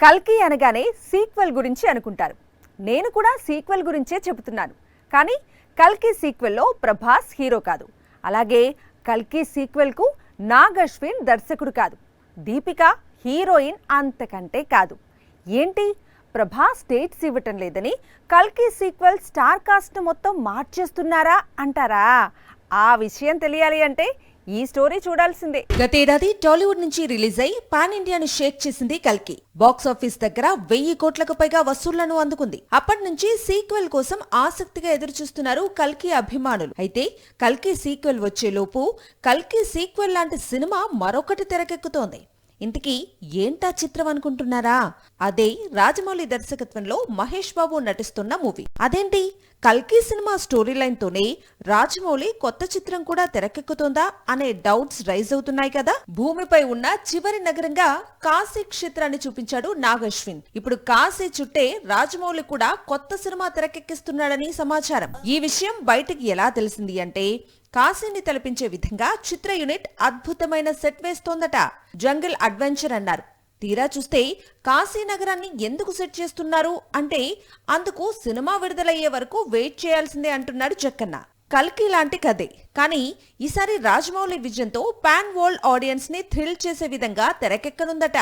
కల్కి అనగానే సీక్వెల్ గురించి అనుకుంటారు. నేను కూడా సీక్వెల్ గురించే చెబుతున్నాను. కానీ కల్కి సీక్వెల్లో ప్రభాస్ హీరో కాదు. అలాగే కల్కి సీక్వెల్కు నాగ్ అశ్విన్ దర్శకుడు కాదు. దీపిక హీరోయిన్ అంతకంటే కాదు. ఏంటి, ప్రభాస్ డేట్స్ ఇవ్వటం లేదని కల్కి సీక్వెల్ స్టార్ కాస్ట్ మొత్తం మార్చేస్తున్నారా అంటారా? ఆ విషయం తెలియాలి అంటే ఈ స్టోరీ చూడాల్సిందే. గతేడాది టాలీవుడ్ నుంచి రిలీజ్ అయి పాన్ ఇండియాను షేక్ చేసింది కల్కి. బాక్స్ ఆఫీస్ దగ్గర 1000 కోట్లకు పైగా వసూళ్లను అందుకుంది. అప్పటి నుంచి సీక్వెల్ కోసం ఆసక్తిగా ఎదురుచూస్తున్నారు కల్కి అభిమానులు. అయితే కల్కి సీక్వెల్ వచ్చేలోపు కల్కి సీక్వెల్ లాంటి సినిమా మరొకటి తెరకెక్కుతోంది. ఇంతకీ ఏంటా చిత్రం అనుకుంటున్నారా? అదే రాజమౌళి దర్శకత్వంలో మహేష్ బాబు నటిస్తున్న మూవీ. అదేంటి, కల్కి సినిమా స్టోరీ లైన్ తోనే రాజమౌళి కొత్త చిత్రం కూడా తెరకెక్కుతోందా అనే డౌట్స్ రైజ్ అవుతున్నాయి కదా. భూమిపై ఉన్న చివరి నగరంగా కాశీ క్షేత్రాన్ని చూపించాడు నాగ్ అశ్విన్. ఇప్పుడు కాశీ చుట్టే రాజమౌళి కూడా కొత్త సినిమా తెరకెక్కిస్తున్నాడని సమాచారం. ఈ విషయం బయటికి ఎలా తెలిసింది అంటే, కాశీని తలపించే విధంగా చిత్ర యూనిట్ అద్భుతమైన సెట్ వేస్తోందట. జంగిల్ అడ్వెంచర్ అన్నారు. తీరా చూస్తే కాశీ నగరాన్ని ఎందుకు సెట్ చేస్తున్నారు అంటే, అందుకు సినిమా విడుదలయ్యే వరకు వెయిట్ చేయాల్సిందే అంటున్నాడు జక్కన్న. కల్కి లాంటి కథే, కానీ ఈసారి రాజమౌళి విజన్తో పాన్ వరల్డ్ ఆడియన్స్ ని థ్రిల్ చేసే విధంగా తెరకెక్కనుందట.